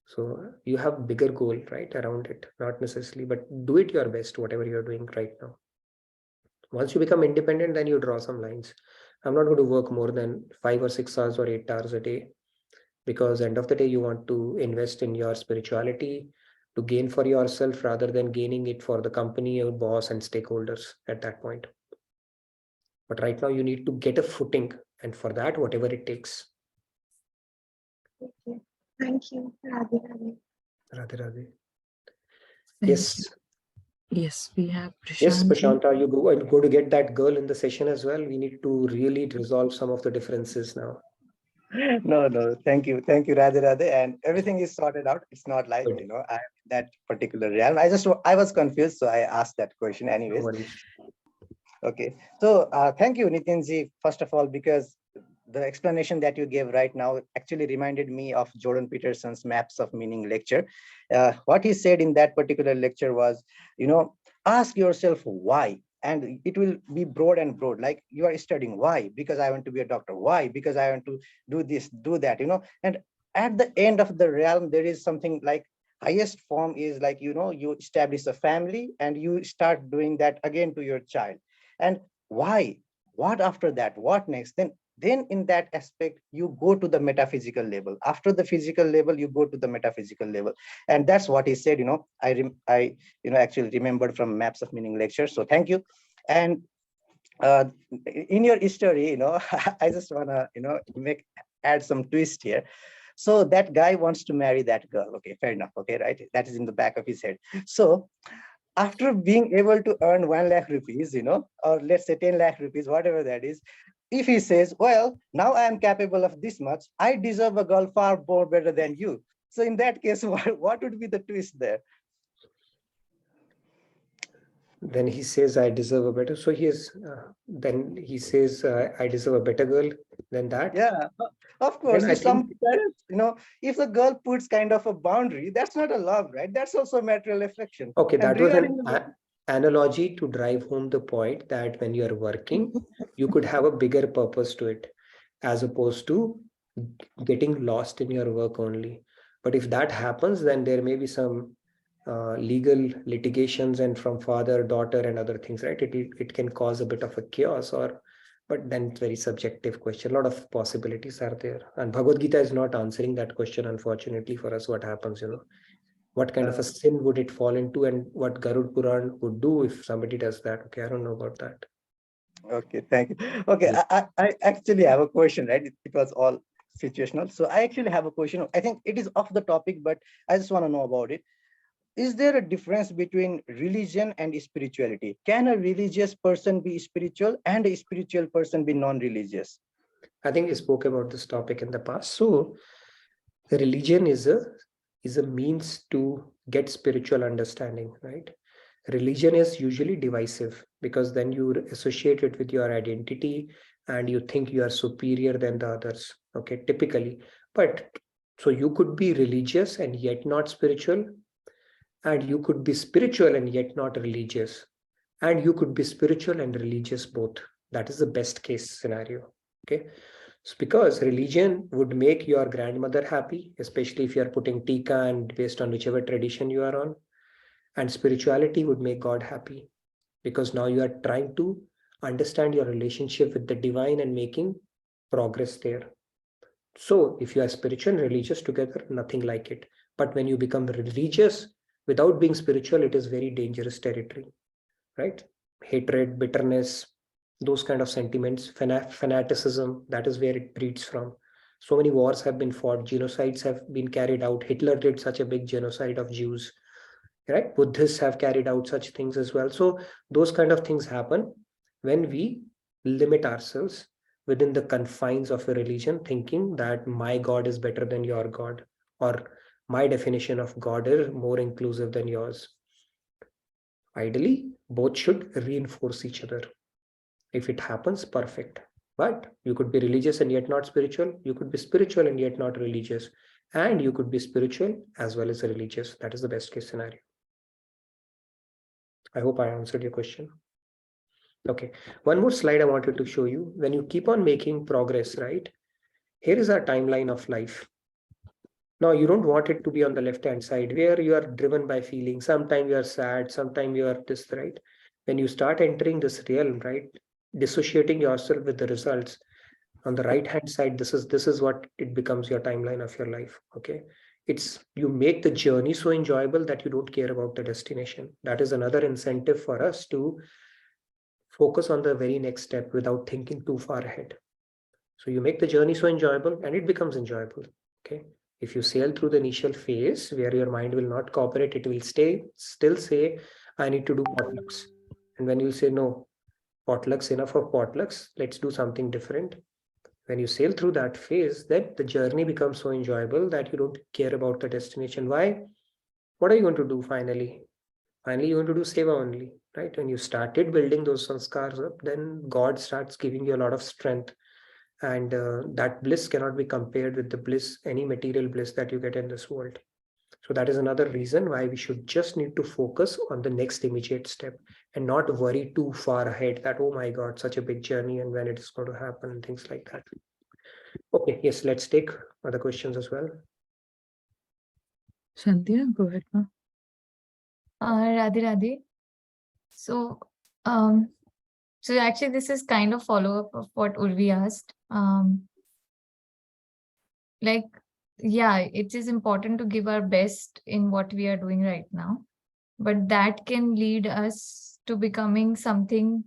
So you have bigger goal, right, around it, not necessarily, but do it your best, whatever you're doing right now. Once you become independent, then you draw some lines. I'm not going to work more than 5 or 6 hours or 8 hours a day, because end of the day, you want to invest in your spirituality to gain for yourself rather than gaining it for the company, your boss and stakeholders at that point. But right now you need to get a footing, and for that, whatever it takes. Okay. Thank you. Radhe Radhe. Radhe Radhe. Thank Yes. you. Yes, we have Yes, Prashant. Prashanta, you go to get that girl in the session as well. We need to really resolve some of the differences now. No, thank you, Radhe Radhe, and everything is sorted out. It's not like Good. I'm in that particular realm. I was confused, so I asked that question anyways. No worries. Okay, so thank you, Nitinji, first of all, because the explanation that you gave right now actually reminded me of Jordan Peterson's Maps of Meaning lecture. What he said in that particular lecture was, ask yourself why. And it will be broad and broad, like you are studying why? Because I want to be a doctor. Why? Because I want to do this, do that, and at the end of the realm, there is something like highest form is like, you establish a family and you start doing that again to your child. And why? What after that? What next? Then in that aspect, you go to the metaphysical level. After the physical level, you go to the metaphysical level. And that's what he said, I actually remembered from Maps of Meaning lecture. So thank you. And in your story, I just want to add some twist here. So that guy wants to marry that girl. Okay, fair enough. Okay, right. That is in the back of his head. So after being able to earn 1 lakh rupees, or let's say 10 lakh rupees, whatever that is, if he says, well, now I am capable of this much, I deserve a girl far more better than you. So in that case, what would be the twist there? then he says, I deserve a better. So then he says, I deserve a better girl than that. Yeah, of course. Then I Some think, parents, if the girl puts kind of a boundary, that's not a love, right? That's also material affection. okay, And that was regarding an analogy to drive home the point that when you're working, you could have a bigger purpose to it, as opposed to getting lost in your work only. But if that happens, then there may be some legal litigations and from father, daughter, and other things, right? It can cause a bit of a chaos, but then it's very subjective question. A lot of possibilities are there, and Bhagavad Gita is not answering that question, unfortunately for us. What happens, what kind of a sin would it fall into, and what Garud Puran would do if somebody does that? Okay, I don't know about that. Okay, thank you. Okay, I actually have a question, right? It was all situational. So I actually have a question. I think it is off the topic, but I just want to know about it. Is there a difference between religion and spirituality? Can a religious person be spiritual and a spiritual person be non-religious? I think we spoke about this topic in the past. So religion is a means to get spiritual understanding, right? Religion is usually divisive because then you associate it with your identity and you think you are superior than the others, okay, typically. But so you could be religious and yet not spiritual, and you could be spiritual and yet not religious, and you could be spiritual and religious both. That is the best case scenario, okay? So because religion would make your grandmother happy, especially if you are putting tika and based on whichever tradition you are on, and spirituality would make God happy because now you are trying to understand your relationship with the divine and making progress there. So if you are spiritual and religious together, nothing like it. But when you become religious without being spiritual, it is very dangerous territory, right? Hatred, bitterness, those kind of sentiments, fanaticism, that is where it breeds from. So many wars have been fought, genocides have been carried out. Hitler did such a big genocide of Jews, right? Buddhists have carried out such things as well. So those kind of things happen when we limit ourselves within the confines of a religion, thinking that my God is better than your God, or my definition of God is more inclusive than yours. Ideally, both should reinforce each other. If it happens, perfect. But you could be religious and yet not spiritual. You could be spiritual and yet not religious. And you could be spiritual as well as religious. That is the best case scenario. I hope I answered your question. Okay, one more slide I wanted to show you. When you keep on making progress, right? Here is our timeline of life. Now, you don't want it to be on the left-hand side where you are driven by feelings. Sometimes you are sad, sometimes you are this, right? When you start entering this realm, right? Dissociating yourself with the results, on the right-hand side, this is what it becomes your timeline of your life, okay? It's you make the journey so enjoyable that you don't care about the destination. That is another incentive for us to focus on the very next step without thinking too far ahead. So you make the journey so enjoyable and it becomes enjoyable, okay? If you sail through the initial phase where your mind will not cooperate, it will still say, I need to do potlucks. And when you say, no, potlucks, enough of potlucks, let's do something different. When you sail through that phase, then the journey becomes so enjoyable that you don't care about the destination. Why? What are you going to do finally? Finally, you're going to do seva only, right? When you started building those sanskars up, then God starts giving you a lot of strength. And that bliss cannot be compared with the bliss, any material bliss that you get in this world. So that is another reason why we should just need to focus on the next immediate step and not worry too far ahead that, oh my God, such a big journey and when it is going to happen and things like that. Okay, yes, let's take other questions as well. Sandhya, go ahead, ma. Radhe Radhe. So, so actually this is kind of follow-up of what Urvi asked. Like, yeah, it is important to give our best in what we are doing right now, but that can lead us to becoming something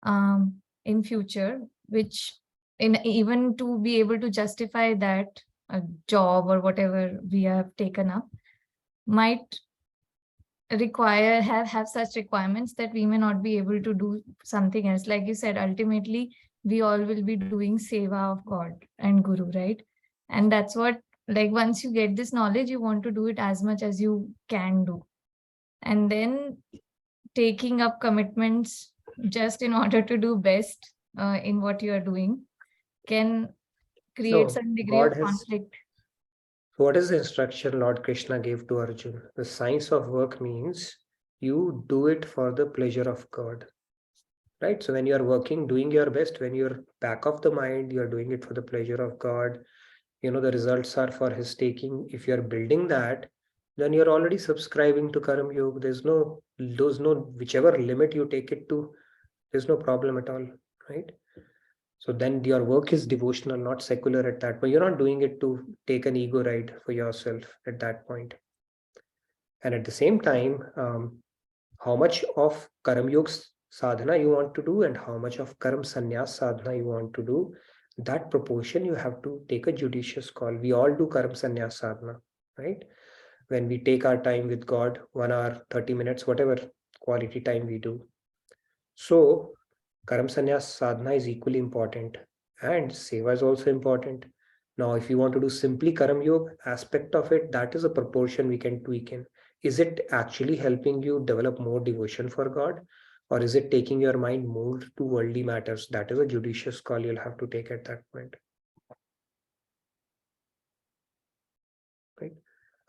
in future, which even to be able to justify that a job or whatever we have taken up might require have such requirements that we may not be able to do something else. Like you said, ultimately we all will be doing seva of God and Guru, right? And that's what, like, once you get this knowledge, you want to do it as much as you can do. And then taking up commitments just in order to do best in what you are doing can create So some degree God of has. conflict. What is the instruction Lord Krishna gave to Arjun? The science of work means you do it for the pleasure of God, right? So when you are working, doing your best, when you're back of the mind, you're doing it for the pleasure of God. The results are for his taking. If you're building that, then you're already subscribing to Karam Yoga. There's no whichever limit you take it to, there's no problem at all, right? So then your work is devotional, not secular at that point. You're not doing it to take an ego ride for yourself at that point. And at the same time, how much of Karam Yoga sadhana you want to do and how much of Karam Sannyas sadhana you want to do, that proportion you have to take a judicious call. We all do Karam Sannyas sadhana, right? When we take our time with God, 1 hour, 30 minutes, whatever quality time we do. So Karam Sannyas sadhana is equally important and seva is also important. Now, if you want to do simply Karam Yoga aspect of it, that is a proportion we can tweak in. Is it actually helping you develop more devotion for God? Or is it taking your mind more to worldly matters? That is a judicious call you'll have to take at that point. Right?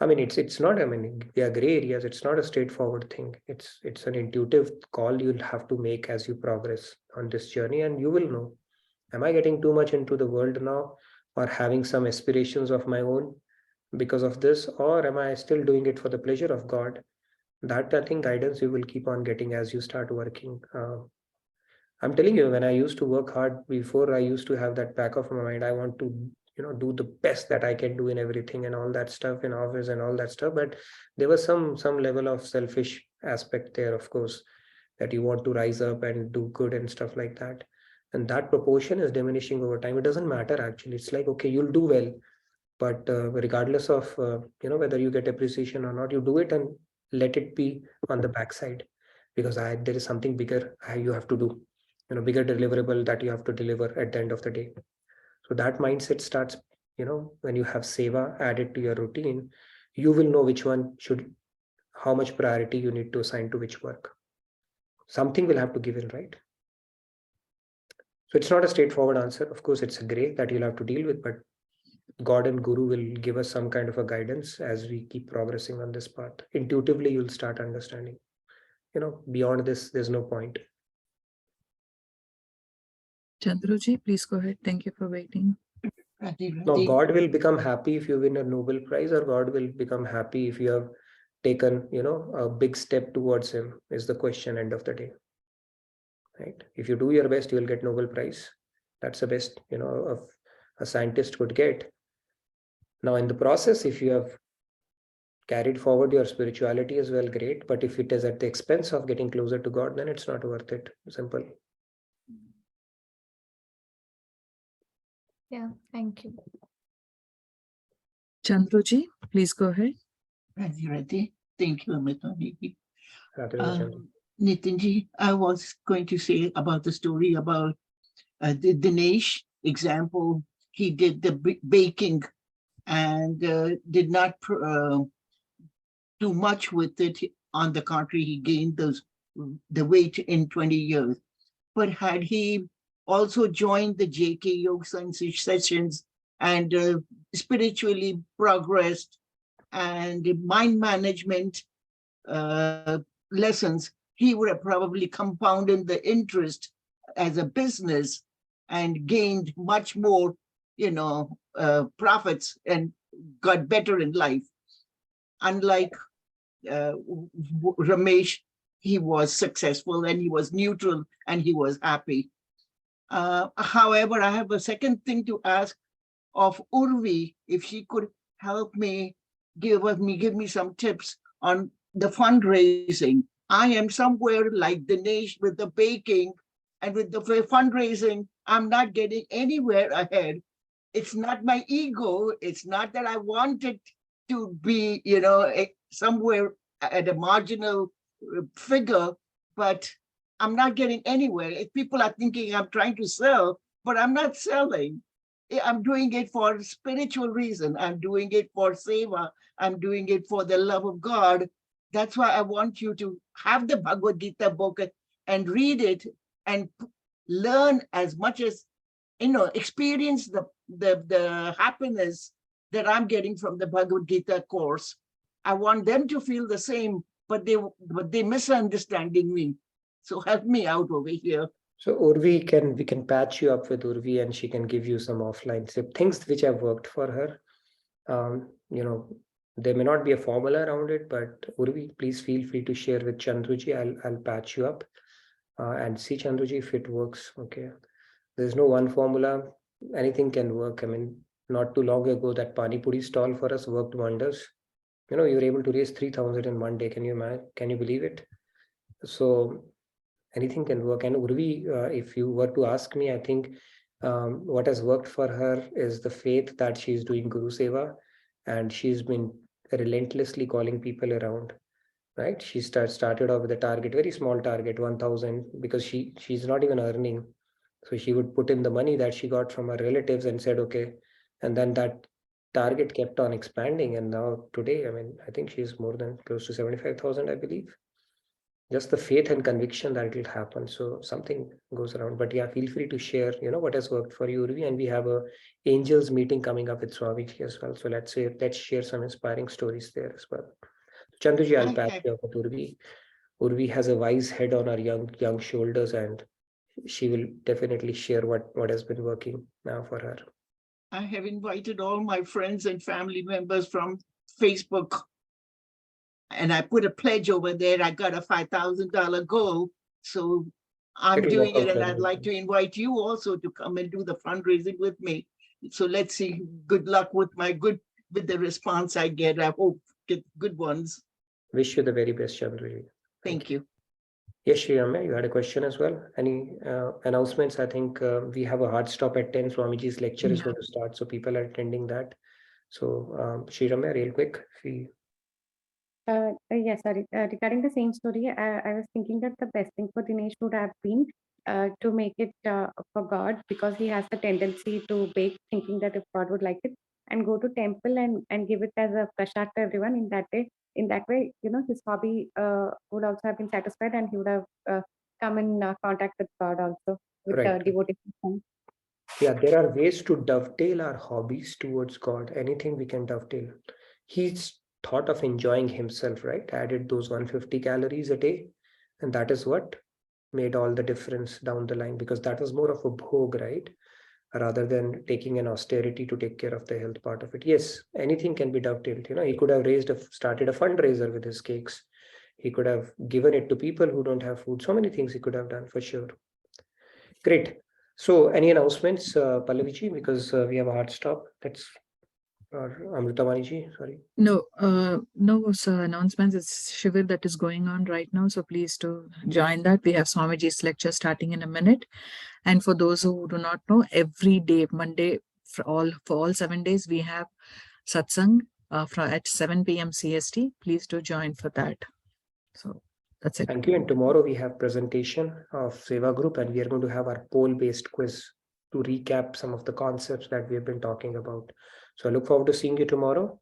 I mean, it's not, there are gray areas. It's not a straightforward thing. It's an intuitive call you'll have to make as you progress on this journey, and you will know, am I getting too much into the world now or having some aspirations of my own because of this, or am I still doing it for the pleasure of God? That, I think, guidance you will keep on getting as you start working. I'm telling you, when I used to work hard before, I used to have that back of my mind. I want to do the best that I can do in everything and all that stuff in office and all that stuff. But there was some level of selfish aspect there, of course, that you want to rise up and do good and stuff like that. And that proportion is diminishing over time. It doesn't matter, actually. It's like, okay, you'll do well, but regardless of whether you get appreciation or not, you do it and let it be on the backside, because there is something bigger you have to do, bigger deliverable that you have to deliver at the end of the day. So that mindset starts, when you have seva added to your routine, you will know how much priority you need to assign to which work. Something will have to give in, right? So it's not a straightforward answer. Of course, it's a gray that you'll have to deal with, but God and Guru will give us some kind of a guidance as we keep progressing on this path. Intuitively, you'll start understanding. Beyond this, there's no point. Chandruji, please go ahead. Thank you for waiting. Now, God will become happy if you win a Nobel Prize, or God will become happy if you have taken, a big step towards him, is the question, end of the day. Right? If you do your best, you will get Nobel Prize. That's the best, a scientist could get. Now, in the process, if you have carried forward your spirituality as well, great. But if it is at the expense of getting closer to God, then it's not worth it. Simple. Yeah, thank you. Chandruji, please go ahead. Radhe, thank you, Amitani. Chandru. Nitinji, I was going to say about the story about the Dinesh example. He did the baking and did not do much with it. On the contrary, he gained the weight in 20 years. But had he also joined the JK Yoga sessions and spiritually progressed and mind management lessons, he would have probably compounded the interest as a business and gained much more, profits and got better in life. Unlike Ramesh, he was successful and he was neutral and he was happy. However, I have a second thing to ask of Urvi, if she could help me, give me some tips on the fundraising. I am somewhere like Dinesh with the baking and with the fundraising. I'm not getting anywhere ahead. It's not my ego. It's not that I wanted to be, somewhere at a marginal figure, but I'm not getting anywhere. People are thinking I'm trying to sell, but I'm not selling. I'm doing it for spiritual reason. I'm doing it for seva. I'm doing it for the love of God. That's why I want you to have the Bhagavad Gita book and read it and learn as much as, experience the happiness that I'm getting from the Bhagavad Gita course. I want them to feel the same, but they misunderstanding me. So help me out over here. So Urvi, we can patch you up with Urvi, and she can give you some offline things which have worked for her. There may not be a formula around it, but Urvi, please feel free to share with Chandruji. I'll patch you up and see, Chandruji, if it works. Okay. There's no one formula. Anything can work. I mean, not too long ago, that Pani Puri stall for us worked wonders. You were able to raise 3,000 in one day. Can you believe it? So anything can work. And Urvi, if you were to ask me, I think what has worked for her is the faith that she's doing Guru Seva, and she's been relentlessly calling people around, right? She started off with a target, very small target, 1,000, because she's not even earning. So she would put in the money that she got from her relatives and said, okay. And then that target kept on expanding. And now today, I mean, I think she's more than close to 75,000, I believe. Just the faith and conviction that it will happen. So something goes around. But yeah, feel free to share, what has worked for you, Urvi. And we have a angels meeting coming up with Swamiji as well. So let's share some inspiring stories there as well. Chanduji, I'll patch you up with Urvi. Urvi has a wise head on her young shoulders, and she will definitely share what has been working now for her. I have invited all my friends and family members from Facebook, and I put a pledge over there. I got a $5,000 goal. So I'm doing it, and I'd like to invite you also to come and do the fundraising with me. So let's see. Good luck with the response I get. I hope get good ones. Wish you the very best, Chandruji. Thank you. Yes, Shriyama, you had a question as well. Any announcements? I think we have a hard stop at 10. Swamiji's lecture is going to start, so people are attending that. So Shriyama, real quick. Yes, sorry. Regarding the same story, I was thinking that the best thing for Dinesh would have been to make it for God, because he has the tendency to bake, thinking that if God would like it, and go to temple and give it as a prasad to everyone. In that way, his hobby would also have been satisfied, and he would have come in contact with God also, with the devotees. Yeah, there are ways to dovetail our hobbies towards God. Anything we can dovetail. He's thought of enjoying himself, right? Added those 150 calories a day, and that is what made all the difference down the line, because that was more of a bhog, right? Rather than taking an austerity to take care of the health part of it. Yes, anything can be dovetailed. He could have started a fundraiser with his cakes. He could have given it to people who don't have food. So many things he could have done for sure. Great. So any announcements, Pallaviji, because we have a hard stop. That's Amritamaniji, sorry. No, sir, announcements. It's Shivir that is going on right now. So please do join that. We have Swamiji's lecture starting in a minute. And for those who do not know, every day, Monday, for all 7 days, we have satsang at 7 p.m. CST. Please do join for that. So that's it. Thank you. And tomorrow we have presentation of Seva Group, and we are going to have our poll-based quiz to recap some of the concepts that we have been talking about. So I look forward to seeing you tomorrow.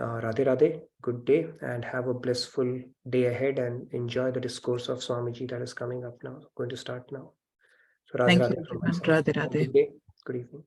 Radhe Radhe, good day, and have a blissful day ahead, and enjoy the discourse of Swamiji that is coming up now, going to start now. So Radhe Thank Radhe you, from everyone. myself. Radhe Radhe. Good day, good evening.